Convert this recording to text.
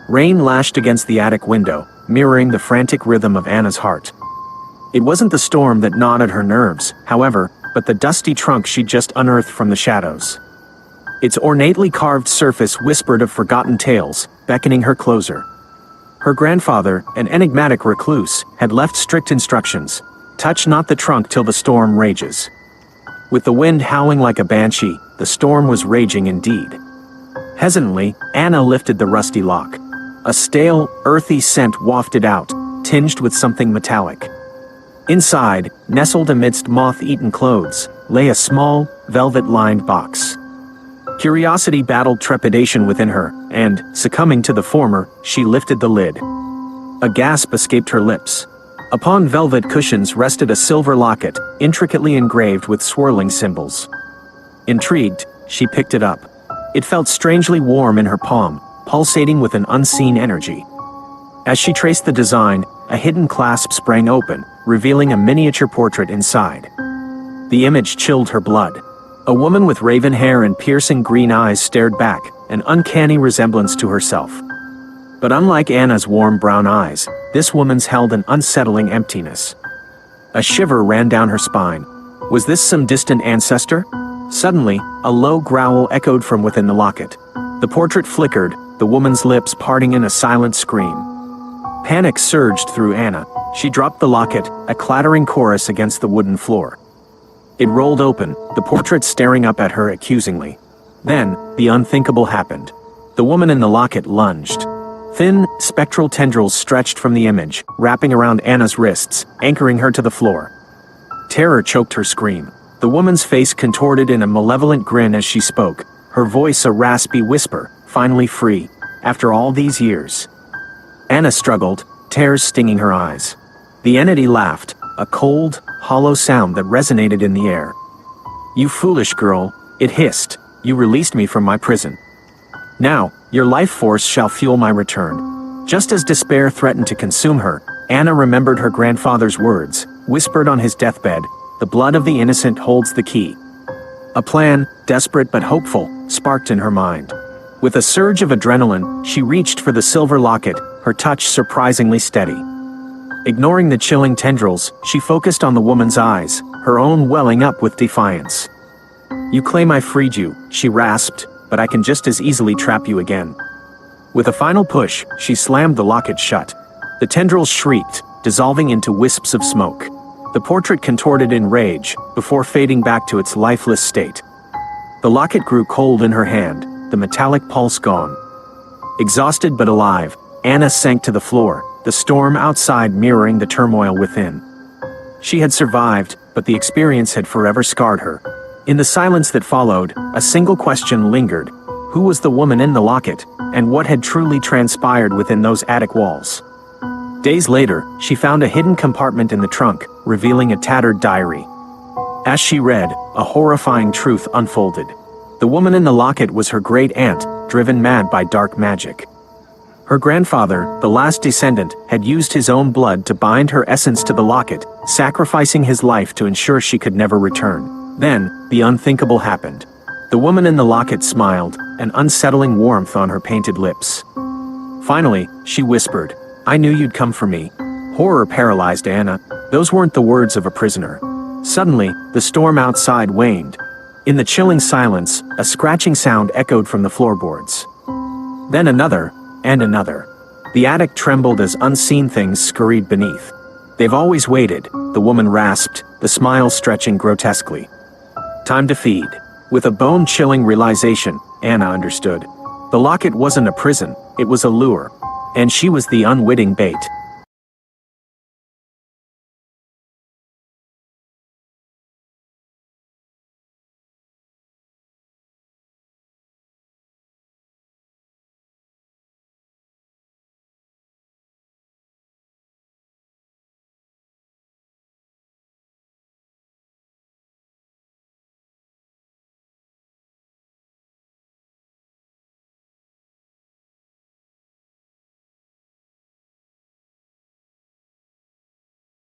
Rain lashed against the attic window, mirroring the frantic rhythm of Anna's heart. It wasn't the storm that gnawed at her nerves, however, but the dusty trunk she'd just unearthed from the shadows. Its ornately carved surface whispered of forgotten tales, beckoning her closer. Her grandfather, an enigmatic recluse, had left strict instructions: touch not the trunk till the storm rages. With the wind howling like a banshee, the storm was raging indeed. Hesitantly, Anna lifted the rusty lock. A stale, earthy scent wafted out, tinged with something metallic. Inside, nestled amidst moth-eaten clothes, lay a small, velvet-lined box. Curiosity battled trepidation within her, and, succumbing to the former, she lifted the lid. A gasp escaped her lips. Upon velvet cushions rested a silver locket, intricately engraved with swirling symbols. Intrigued, she picked it up. It felt strangely warm in her palm, pulsating with an unseen energy. As she traced the design, a hidden clasp sprang open, revealing a miniature portrait inside. The image chilled her blood. A woman with raven hair and piercing green eyes stared back, an uncanny resemblance to herself. But unlike Anna's warm brown eyes, this woman's held an unsettling emptiness. A shiver ran down her spine. Was this some distant ancestor? Suddenly, a low growl echoed from within the locket. The portrait flickered, the woman's lips parting in a silent scream. Panic surged through Anna. She dropped the locket, a clattering chorus against the wooden floor. It rolled open, the portrait staring up at her accusingly. Then, the unthinkable happened. The woman in the locket lunged. Thin, spectral tendrils stretched from the image, wrapping around Anna's wrists, anchoring her to the floor. Terror choked her scream. The woman's face contorted in a malevolent grin as she spoke, her voice a raspy whisper, finally free, after all these years. Anna struggled, tears stinging her eyes. The entity laughed, a cold, hollow sound that resonated in the air. "You foolish girl," it hissed, "you released me from my prison. Now, your life force shall fuel my return." Just as despair threatened to consume her, Anna remembered her grandfather's words, whispered on his deathbed, "The blood of the innocent holds the key." A plan, desperate but hopeful, sparked in her mind. With a surge of adrenaline, she reached for the silver locket, her touch surprisingly steady. Ignoring the chilling tendrils, she focused on the woman's eyes, her own welling up with defiance. "You claim I freed you," she rasped, "but I can just as easily trap you again." With a final push, she slammed the locket shut. The tendrils shrieked, dissolving into wisps of smoke. The portrait contorted in rage, before fading back to its lifeless state. The locket grew cold in her hand, the metallic pulse gone. Exhausted but alive, Anna sank to the floor, the storm outside mirroring the turmoil within. She had survived, but the experience had forever scarred her. In the silence that followed, a single question lingered: who was the woman in the locket, and what had truly transpired within those attic walls? Days later, she found a hidden compartment in the trunk, revealing a tattered diary. As she read, a horrifying truth unfolded. The woman in the locket was her great-aunt, driven mad by dark magic. Her grandfather, the last descendant, had used his own blood to bind her essence to the locket, sacrificing his life to ensure she could never return. Then, the unthinkable happened. The woman in the locket smiled, an unsettling warmth on her painted lips. Finally, she whispered, "I knew you'd come for me." Horror paralyzed Anna. Those weren't the words of a prisoner. Suddenly, the storm outside waned. In the chilling silence, a scratching sound echoed from the floorboards. Then another, and another. The attic trembled as unseen things scurried beneath. "They've always waited," the woman rasped, the smile stretching grotesquely. "Time to feed." With a bone-chilling realization, Anna understood. The locket wasn't a prison, it was a lure. And she was the unwitting bait.